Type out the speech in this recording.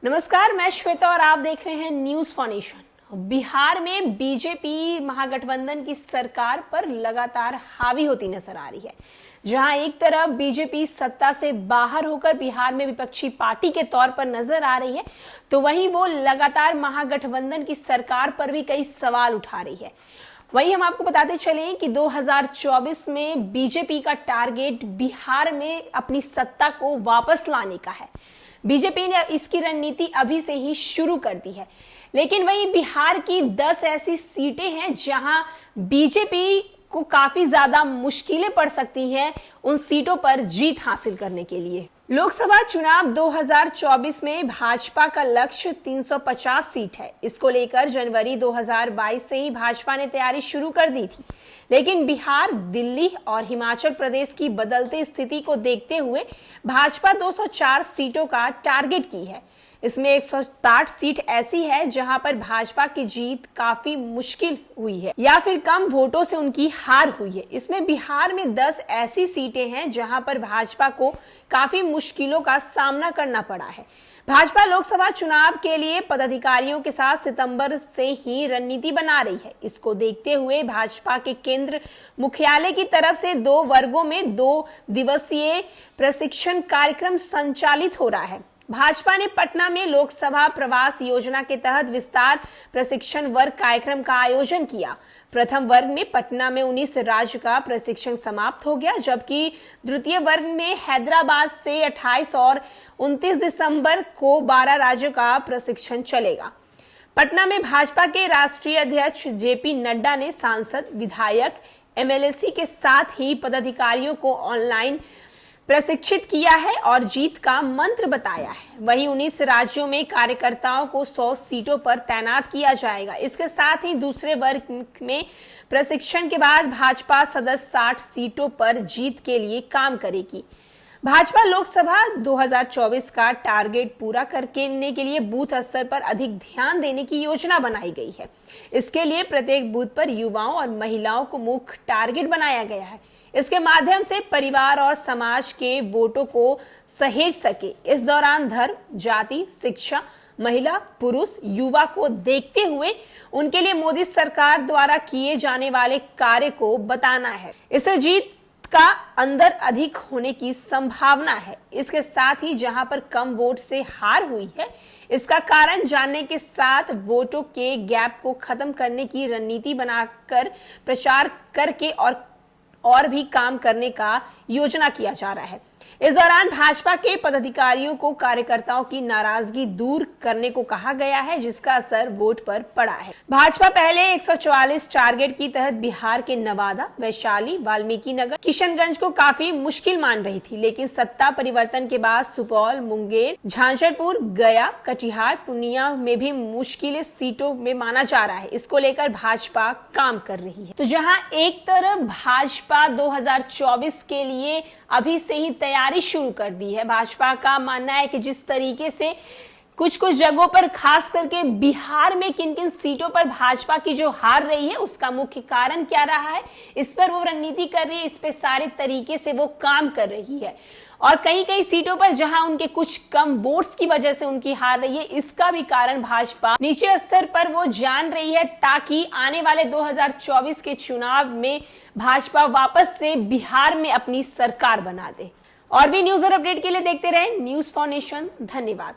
नमस्कार, मैं श्वेता और आप देख रहे हैं न्यूज फॉर नेशन। बिहार में बीजेपी महागठबंधन की सरकार पर लगातार हावी होती नजर आ रही है। जहां एक तरफ बीजेपी सत्ता से बाहर होकर बिहार में विपक्षी पार्टी के तौर पर नजर आ रही है, तो वहीं वो लगातार महागठबंधन की सरकार पर भी कई सवाल उठा रही है। वहीं हम आपको बताते चले कि 2024 में बीजेपी का टारगेट बिहार में अपनी सत्ता को वापस लाने का है। बीजेपी ने इसकी रणनीति अभी से ही शुरू कर दी है, लेकिन वहीं बिहार की 10 ऐसी सीटें हैं जहां बीजेपी को काफी ज्यादा मुश्किलें पड़ सकती हैं उन सीटों पर जीत हासिल करने के लिए। लोकसभा चुनाव 2024 में भाजपा का लक्ष्य 350 सीट है। इसको लेकर जनवरी 2022 से ही भाजपा ने तैयारी शुरू कर दी थी, लेकिन बिहार, दिल्ली और हिमाचल प्रदेश की बदलती स्थिति को देखते हुए भाजपा 204 सीटों का टारगेट की है। इसमें 160 सीट ऐसी है जहां पर भाजपा की जीत काफी मुश्किल हुई है या फिर कम वोटों से उनकी हार हुई है। इसमें बिहार में 10 ऐसी सीटें हैं जहां पर भाजपा को काफी मुश्किलों का सामना करना पड़ा है। भाजपा लोकसभा चुनाव के लिए पदाधिकारियों के साथ सितंबर से ही रणनीति बना रही है। इसको देखते हुए भाजपा के केंद्र मुख्यालय की तरफ से 2 वर्गों में 2 दिवसीय प्रशिक्षण कार्यक्रम संचालित हो रहा है। भाजपा ने पटना में लोकसभा प्रवास योजना के तहत विस्तार प्रशिक्षण वर्ग कार्यक्रम का आयोजन किया। प्रथम वर्ग में पटना में 19 राज्य का प्रशिक्षण समाप्त हो गया, जबकि द्वितीय वर्ग में हैदराबाद से 28 और 29 दिसंबर को 12 राज्यों का प्रशिक्षण चलेगा। पटना में भाजपा के राष्ट्रीय अध्यक्ष जेपी नड्डा ने सांसद, विधायक, एमएलसी के साथ ही पदाधिकारियों को ऑनलाइन प्रशिक्षित किया है और जीत का मंत्र बताया है। वहीं 19 राज्यों में कार्यकर्ताओं को 100 सीटों पर तैनात किया जाएगा। इसके साथ ही दूसरे वर्ग में प्रशिक्षण के बाद भाजपा सदस्य 60 सीटों पर जीत के लिए काम करेगी। भाजपा लोकसभा 2024 का टारगेट पूरा करने के लिए बूथ स्तर पर अधिक ध्यान देने की योजना बनाई गई है। इसके लिए प्रत्येक बूथ पर युवाओं और महिलाओं को मुख्य टारगेट बनाया गया है। इसके माध्यम से परिवार और समाज के वोटों को सहेज सके। इस दौरान धर्म, जाति, शिक्षा, महिला, पुरुष, युवा को देखते हुए उनके लिए मोदी सरकार द्वारा किए जाने वाले कार्य को बताना है। इससे जीत का अंदर अधिक होने की संभावना है। इसके साथ ही जहां पर कम वोट से हार हुई है, इसका कारण जानने के साथ वोटों के गैप को खत्म करने की रणनीति बनाकर प्रचार करके और भी काम करने का योजना किया जा रहा है। इस दौरान भाजपा के पदाधिकारियों को कार्यकर्ताओं की नाराजगी दूर करने को कहा गया है, जिसका असर वोट पर पड़ा है। भाजपा पहले 144 टारगेट की तहत बिहार के नवादा, वैशाली, वाल्मीकि नगर, किशनगंज को काफी मुश्किल मान रही थी, लेकिन सत्ता परिवर्तन के बाद सुपौल, मुंगेर, झांझरपुर, गया, कटिहार, पूर्णिया में भी मुश्किल सीटों में माना जा रहा है। इसको लेकर भाजपा काम कर रही है। तो जहां एक तरफ भाजपा 2024 के लिए अभी से ही तैयारी शुरू कर दी है। भाजपा का मानना है कि जिस तरीके से कुछ जगहों पर, खास करके बिहार में किन किन सीटों पर भाजपा की जो हार रही है, उसका मुख्य कारण क्या रहा है, इस पर वो रणनीति कर रही है, इस पे सारे तरीके से वो काम कर रही है। और कई सीटों पर जहां उनके कुछ कम वोट्स की वजह से उनकी हार रही है, इसका भी कारण भाजपा निचले स्तर पर वो जान रही है, ताकि आने वाले 2024 के चुनाव में भाजपा वापस से बिहार में अपनी सरकार बना दे। और भी न्यूज और अपडेट के लिए देखते रहें न्यूज फॉर नेशन। धन्यवाद।